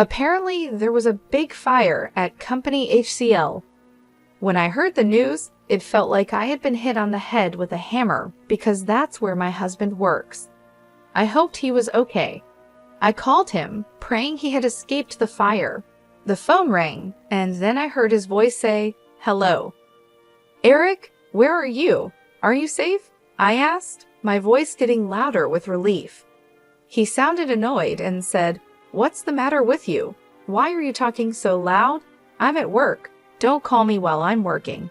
Apparently, there was a big fire at Company HCL. When I heard the news, it felt like I had been hit on the head with a hammer because that's where my husband works. I hoped he was okay. I called him, praying he had escaped the fire. The phone rang, and then I heard his voice say, "Hello." "Eric, where are you? Are you safe?" I asked, my voice getting louder with relief. He sounded annoyed and said, "What's the matter with you? Why are you talking so loud? I'm at work. Don't call me while I'm working."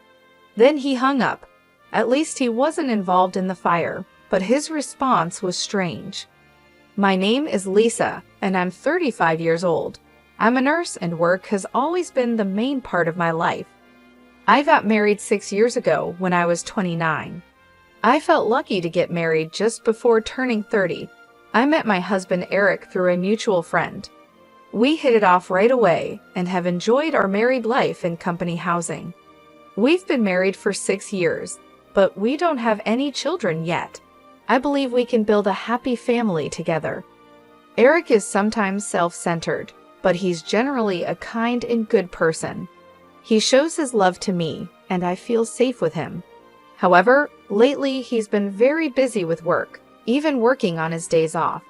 Then he hung up. At least he wasn't involved in the fire, but his response was strange. My name is Lisa, and I'm 35 years old. I'm a nurse, and work has always been the main part of my life. I got married 6 years ago when I was 29. I felt lucky to get married just before turning 30. I met my husband Eric through a mutual friend. We hit it off right away and have enjoyed our married life in company housing. We've been married for 6 years, but we don't have any children yet. I believe we can build a happy family together. Eric is sometimes self-centered, but he's generally a kind and good person. He shows his love to me, and I feel safe with him. However, lately he's been very busy with work, even working on his days off.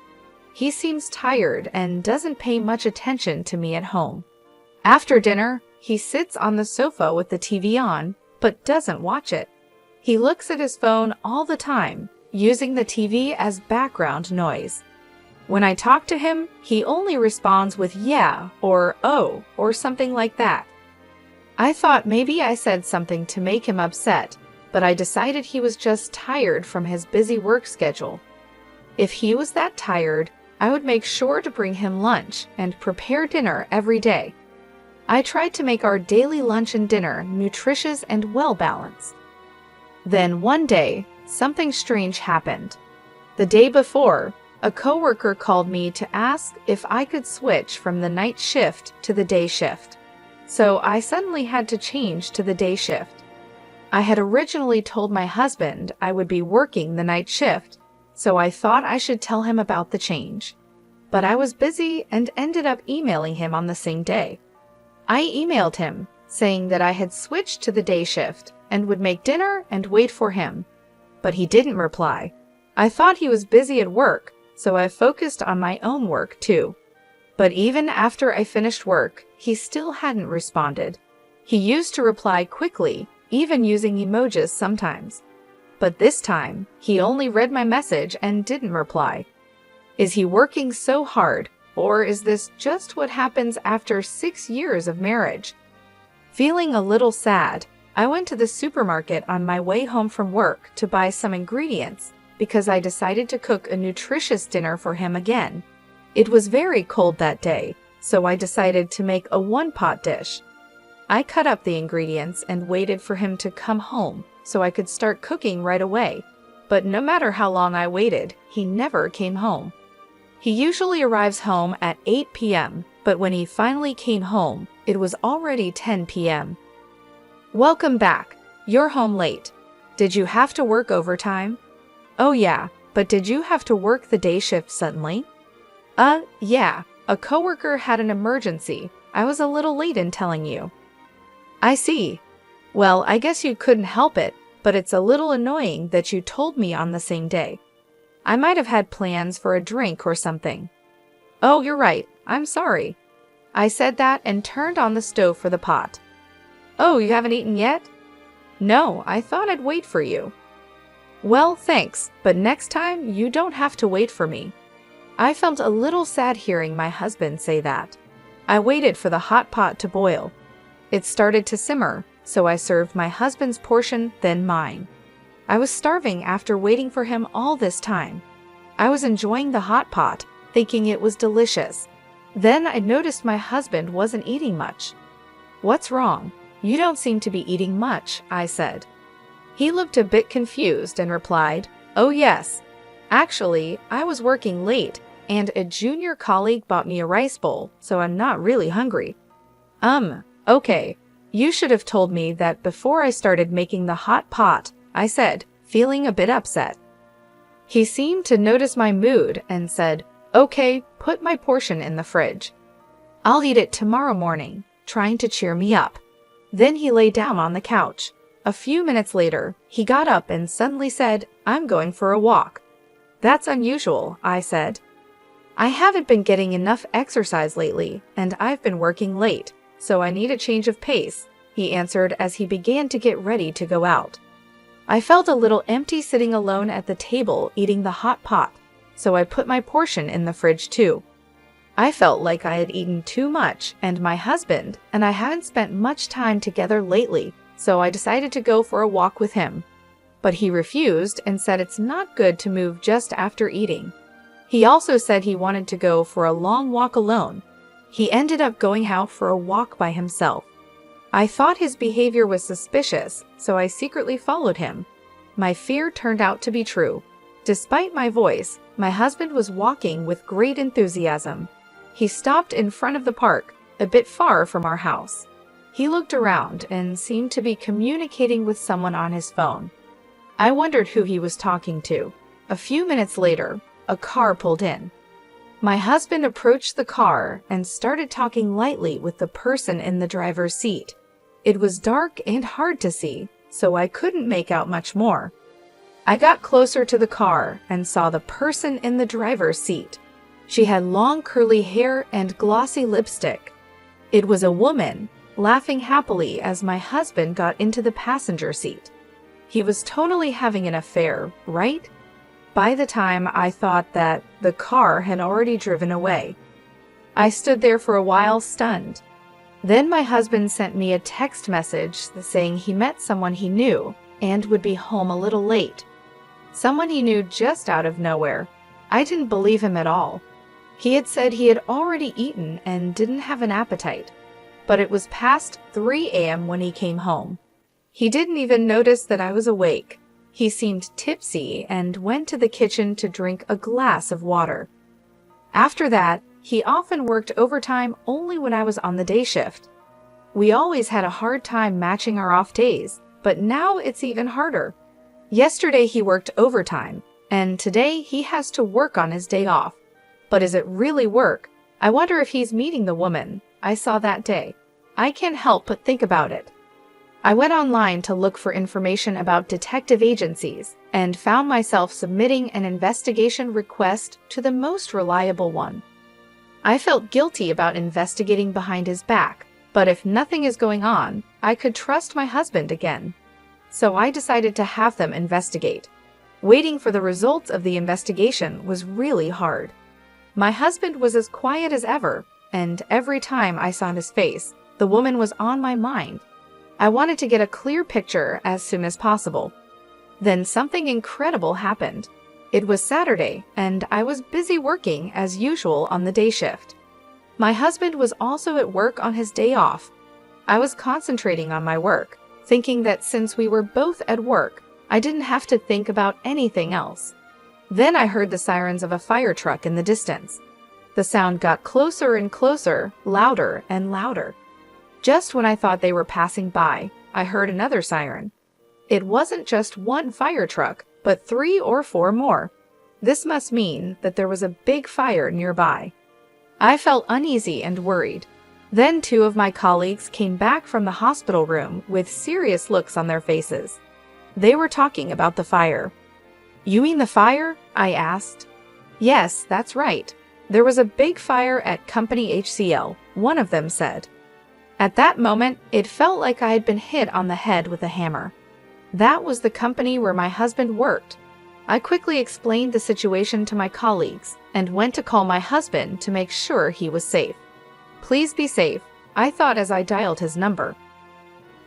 He seems tired and doesn't pay much attention to me at home. After dinner, he sits on the sofa with the TV on, but doesn't watch it. He looks at his phone all the time, using the TV as background noise. When I talk to him, he only responds with "yeah" or "oh" or something like that. I thought maybe I said something to make him upset, but I decided he was just tired from his busy work schedule. If he was that tired, I would make sure to bring him lunch and prepare dinner every day. I tried to make our daily lunch and dinner nutritious and well-balanced. Then one day, something strange happened. The day before, a coworker called me to ask if I could switch from the night shift to the day shift. So I suddenly had to change to the day shift. I had originally told my husband I would be working the night shift, so I thought I should tell him about the change. But I was busy and ended up emailing him on the same day. I emailed him, saying that I had switched to the day shift and would make dinner and wait for him. But he didn't reply. I thought he was busy at work, so I focused on my own work too. But even after I finished work, he still hadn't responded. He used to reply quickly, even using emojis sometimes. But this time, he only read my message and didn't reply. Is he working so hard, or is this just what happens after 6 years of marriage? Feeling a little sad, I went to the supermarket on my way home from work to buy some ingredients because I decided to cook a nutritious dinner for him again. It was very cold that day, so I decided to make a one-pot dish. I cut up the ingredients and waited for him to come home so I could start cooking right away. But no matter how long I waited, he never came home. He usually arrives home at 8 p.m., but when he finally came home, it was already 10 p.m. Welcome back. You're home late. Did you have to work overtime? Oh yeah, but did you have to work the day shift suddenly? Yeah. A coworker had an emergency. I was a little late in telling you. I see. Well, I guess you couldn't help it, but it's a little annoying that you told me on the same day. I might have had plans for a drink or something. Oh, you're right. I'm sorry. I said that and turned on the stove for the pot. Oh, you haven't eaten yet? No, I thought I'd wait for you. Well, thanks, but next time you don't have to wait for me. I felt a little sad hearing my husband say that. I waited for the hot pot to boil. It started to simmer, so I served my husband's portion, then mine. I was starving after waiting for him all this time. I was enjoying the hot pot, thinking it was delicious. Then I noticed my husband wasn't eating much. What's wrong? You don't seem to be eating much, I said. He looked a bit confused and replied, Oh yes. Actually, I was working late, and a junior colleague bought me a rice bowl, so I'm not really hungry. Okay. You should have told me that before I started making the hot pot, I said, feeling a bit upset. He seemed to notice my mood and said, Okay, put my portion in the fridge. "I'll eat it tomorrow morning," trying to cheer me up. Then he lay down on the couch. A few minutes later, he got up and suddenly said, "I'm going for a walk." "That's unusual," I said. "I haven't been getting enough exercise lately, and I've been working late, so I need a change of pace," he answered as he began to get ready to go out. I felt a little empty sitting alone at the table eating the hot pot, so I put my portion in the fridge too. I felt like I had eaten too much, and my husband and I haven't spent much time together lately, so I decided to go for a walk with him. But he refused and said it's not good to move just after eating. He also said he wanted to go for a long walk alone. He ended up going out for a walk by himself. I thought his behavior was suspicious, so I secretly followed him. My fear turned out to be true. Despite my voice, my husband was walking with great enthusiasm. He stopped in front of the park, a bit far from our house. He looked around and seemed to be communicating with someone on his phone. I wondered who he was talking to. A few minutes later, a car pulled in. My husband approached the car and started talking lightly with the person in the driver's seat. It was dark and hard to see, so I couldn't make out much more. I got closer to the car and saw the person in the driver's seat. She had long curly hair and glossy lipstick. It was a woman, laughing happily as my husband got into the passenger seat. He was totally having an affair, right? By the time I thought that, the car had already driven away. I stood there for a while stunned. Then my husband sent me a text message saying he met someone he knew and would be home a little late. Someone he knew just out of nowhere. I didn't believe him at all. He had said he had already eaten and didn't have an appetite, but it was past 3 a.m. when he came home. He didn't even notice that I was awake. He seemed tipsy and went to the kitchen to drink a glass of water. After that, he often worked overtime only when I was on the day shift. We always had a hard time matching our off days, but now it's even harder. Yesterday he worked overtime, and today he has to work on his day off. But is it really work? I wonder if he's meeting the woman I saw that day. I can't help but think about it. I went online to look for information about detective agencies and found myself submitting an investigation request to the most reliable one. I felt guilty about investigating behind his back, but if nothing is going on, I could trust my husband again. So I decided to have them investigate. Waiting for the results of the investigation was really hard. My husband was as quiet as ever, and every time I saw his face, the woman was on my mind. I wanted to get a clear picture as soon as possible. Then something incredible happened. It was Saturday, and I was busy working as usual on the day shift. My husband was also at work on his day off. I was concentrating on my work, thinking that since we were both at work, I didn't have to think about anything else. Then I heard the sirens of a fire truck in the distance. The sound got closer and closer, louder and louder. Just when I thought they were passing by, I heard another siren. It wasn't just one fire truck, but 3 or 4 more. This must mean that there was a big fire nearby. I felt uneasy and worried. Then 2 of my colleagues came back from the hospital room with serious looks on their faces. They were talking about the fire. "You mean the fire?" I asked. "Yes, that's right. There was a big fire at Company HCL," one of them said. At that moment, it felt like I had been hit on the head with a hammer. That was the company where my husband worked. I quickly explained the situation to my colleagues and went to call my husband to make sure he was safe. "Please be safe," I thought as I dialed his number.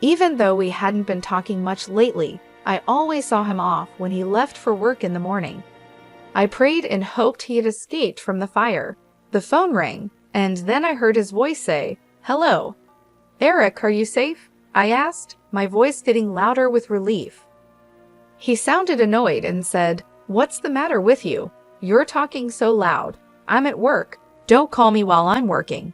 Even though we hadn't been talking much lately, I always saw him off when he left for work in the morning. I prayed and hoped he had escaped from the fire. The phone rang, and then I heard his voice say, "Hello. Eric, are you safe?" I asked, my voice getting louder with relief. He sounded annoyed and said, "What's the matter with you? You're talking so loud. I'm at work. Don't call me while I'm working."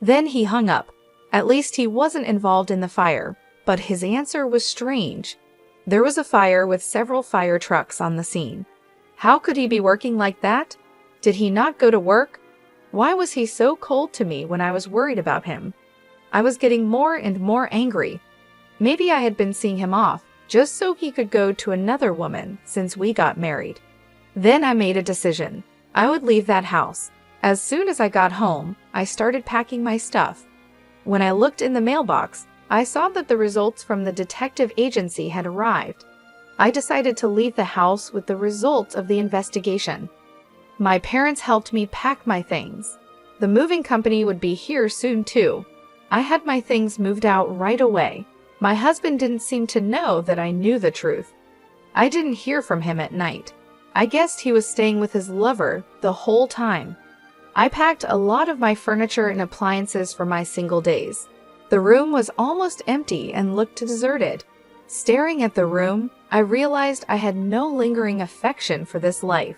Then he hung up. At least he wasn't involved in the fire, but his answer was strange. There was a fire with several fire trucks on the scene. How could he be working like that? Did he not go to work? Why was he so cold to me when I was worried about him? I was getting more and more angry. Maybe I had been seeing him off just so he could go to another woman since we got married. Then I made a decision. I would leave that house. As soon as I got home, I started packing my stuff. When I looked in the mailbox, I saw that the results from the detective agency had arrived. I decided to leave the house with the results of the investigation. My parents helped me pack my things. The moving company would be here soon too. I had my things moved out right away. My husband didn't seem to know that I knew the truth. I didn't hear from him at night. I guessed he was staying with his lover the whole time. I packed a lot of my furniture and appliances for my single days. The room was almost empty and looked deserted. Staring at the room, I realized I had no lingering affection for this life.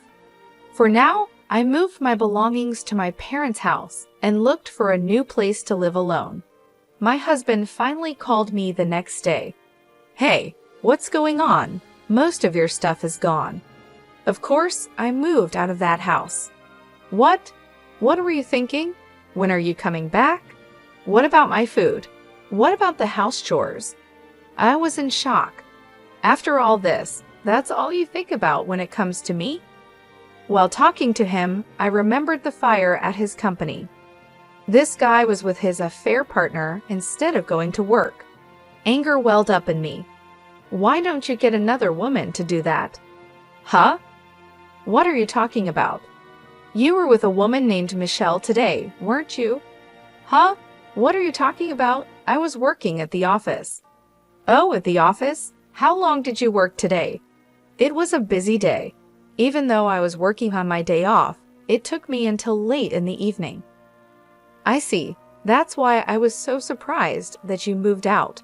For now, I moved my belongings to my parents' house and looked for a new place to live alone. My husband finally called me the next day. "Hey, what's going on? Most of your stuff is gone." Of course, I moved out of that house. What? What were you thinking? When are you coming back? What about my food? What about the house chores? I was in shock. After all this, that's all you think about when it comes to me? While talking to him, I remembered the fire at his company. This guy was with his affair partner instead of going to work. Anger welled up in me. Why don't you get another woman to do that? Huh? What are you talking about? You were with a woman named Michelle today, weren't you? Huh? What are you talking about? I was working at the office. Oh, at the office? How long did you work today? It was a busy day. Even though I was working on my day off, it took me until late in the evening. I see. That's why I was so surprised that you moved out.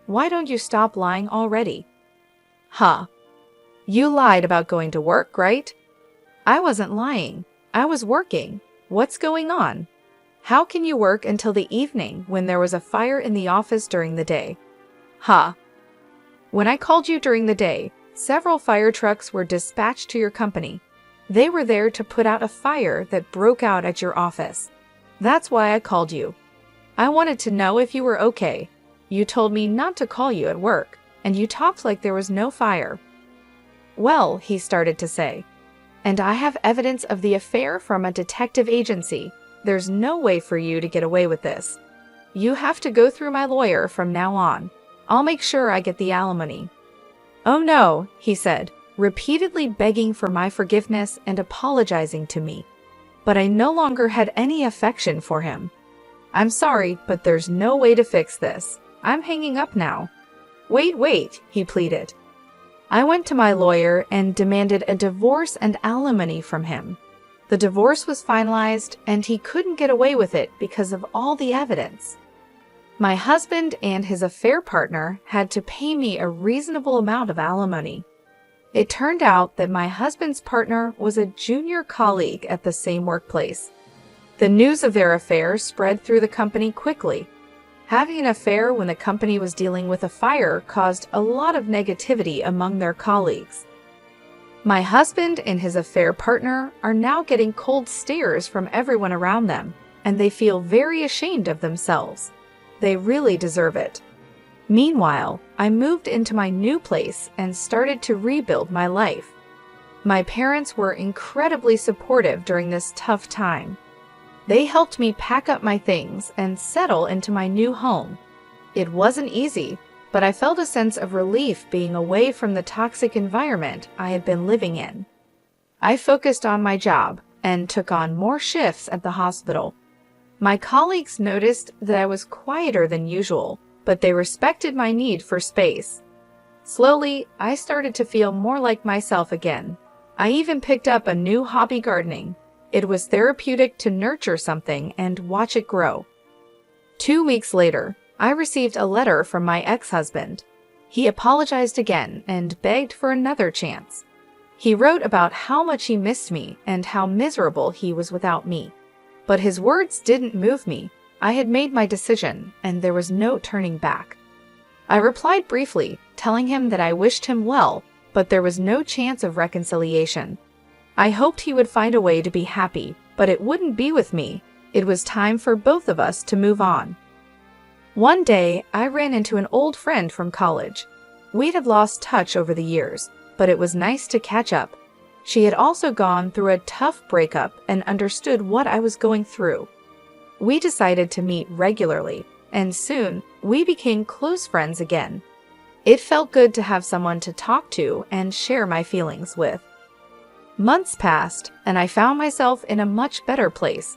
Why don't you stop lying already? Huh. You lied about going to work, right? I wasn't lying. I was working. What's going on? How can you work until the evening when there was a fire in the office during the day? Huh. When I called you during the day, several fire trucks were dispatched to your company. They were there to put out a fire that broke out at your office. That's why I called you. I wanted to know if you were okay. You told me not to call you at work, and you talked like there was no fire. Well, he started to say, and I have evidence of the affair from a detective agency. There's no way for you to get away with this. You have to go through my lawyer from now on. I'll make sure I get the alimony. Oh no, he said, repeatedly begging for my forgiveness and apologizing to me. But I no longer had any affection for him. I'm sorry, but there's no way to fix this. I'm hanging up now. Wait, he pleaded. I went to my lawyer and demanded a divorce and alimony from him. The divorce was finalized, and he couldn't get away with it because of all the evidence. My husband and his affair partner had to pay me a reasonable amount of alimony. It turned out that my husband's partner was a junior colleague at the same workplace. The news of their affair spread through the company quickly. Having an affair when the company was dealing with a fire caused a lot of negativity among their colleagues. My husband and his affair partner are now getting cold stares from everyone around them, and they feel very ashamed of themselves. They really deserve it. Meanwhile, I moved into my new place and started to rebuild my life. My parents were incredibly supportive during this tough time. They helped me pack up my things and settle into my new home. It wasn't easy, but I felt a sense of relief being away from the toxic environment I had been living in. I focused on my job and took on more shifts at the hospital. My colleagues noticed that I was quieter than usual, but they respected my need for space. Slowly, I started to feel more like myself again. I even picked up a new hobby, gardening. It was therapeutic to nurture something and watch it grow. 2 weeks later, I received a letter from my ex-husband. He apologized again and begged for another chance. He wrote about how much he missed me and how miserable he was without me. But his words didn't move me. I had made my decision, and there was no turning back. I replied briefly, telling him that I wished him well, but there was no chance of reconciliation. I hoped he would find a way to be happy, but it wouldn't be with me. It was time for both of us to move on. One day, I ran into an old friend from college. We'd have lost touch over the years, but it was nice to catch up. She had also gone through a tough breakup and understood what I was going through. We decided to meet regularly, and soon we became close friends again. It felt good to have someone to talk to and share my feelings with. Months passed, and I found myself in a much better place.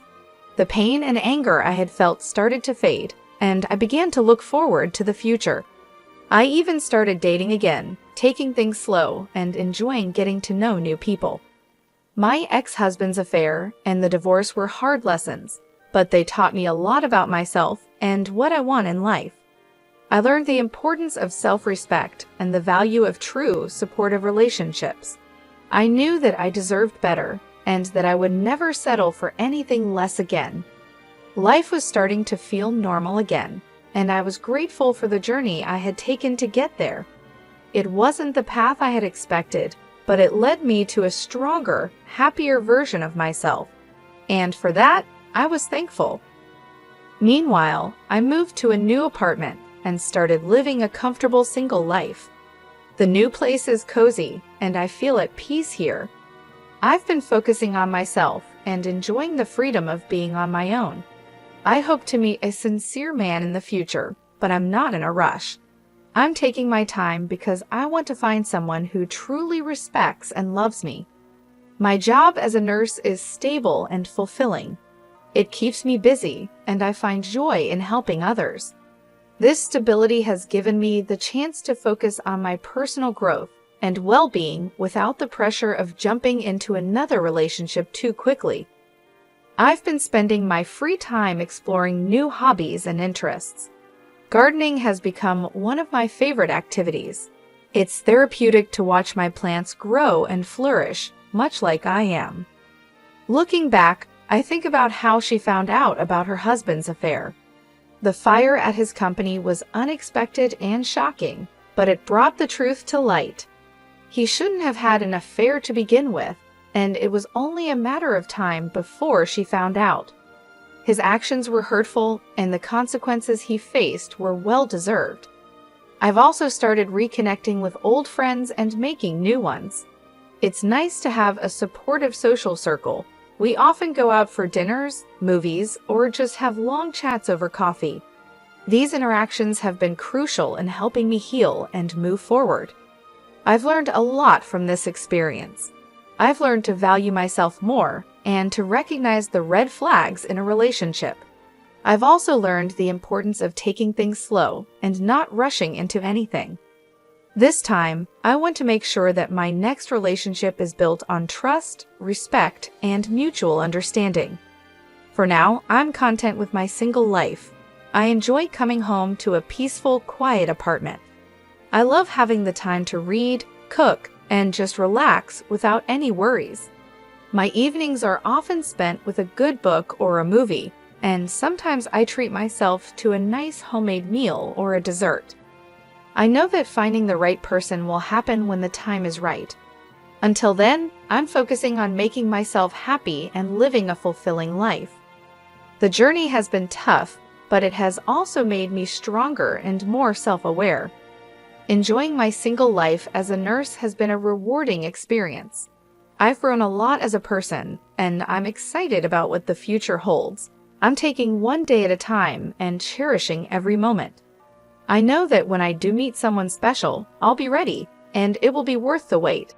The pain and anger I had felt started to fade, and I began to look forward to the future. I even started dating again, taking things slow and enjoying getting to know new people. My ex-husband's affair and the divorce were hard lessons, but they taught me a lot about myself and what I want in life. I learned the importance of self-respect and the value of true, supportive relationships. I knew that I deserved better and that I would never settle for anything less again. Life was starting to feel normal again, and I was grateful for the journey I had taken to get there. It wasn't the path I had expected, but it led me to a stronger, happier version of myself. And for that, I was thankful. Meanwhile, I moved to a new apartment and started living a comfortable single life. The new place is cozy, and I feel at peace here. I've been focusing on myself and enjoying the freedom of being on my own. I hope to meet a sincere man in the future, but I'm not in a rush. I'm taking my time because I want to find someone who truly respects and loves me. My job as a nurse is stable and fulfilling. It keeps me busy, and I find joy in helping others. This stability has given me the chance to focus on my personal growth and well-being without the pressure of jumping into another relationship too quickly. I've been spending my free time exploring new hobbies and interests. Gardening has become one of my favorite activities. It's therapeutic to watch my plants grow and flourish, much like I am. Looking back, I think about how she found out about her husband's affair. The fire at his company was unexpected and shocking, but it brought the truth to light. He shouldn't have had an affair to begin with, and it was only a matter of time before she found out. His actions were hurtful, and the consequences he faced were well-deserved. I've also started reconnecting with old friends and making new ones. It's nice to have a supportive social circle. We often go out for dinners, movies, or just have long chats over coffee. These interactions have been crucial in helping me heal and move forward. I've learned a lot from this experience. I've learned to value myself more and to recognize the red flags in a relationship. I've also learned the importance of taking things slow and not rushing into anything. This time, I want to make sure that my next relationship is built on trust, respect, and mutual understanding. For now, I'm content with my single life. I enjoy coming home to a peaceful, quiet apartment. I love having the time to read, cook, and just relax without any worries. My evenings are often spent with a good book or a movie, and sometimes I treat myself to a nice homemade meal or a dessert. I know that finding the right person will happen when the time is right. Until then, I'm focusing on making myself happy and living a fulfilling life. The journey has been tough, but it has also made me stronger and more self-aware. Enjoying my single life as a nurse has been a rewarding experience. I've grown a lot as a person, and I'm excited about what the future holds. I'm taking one day at a time and cherishing every moment. I know that when I do meet someone special, I'll be ready, and it will be worth the wait.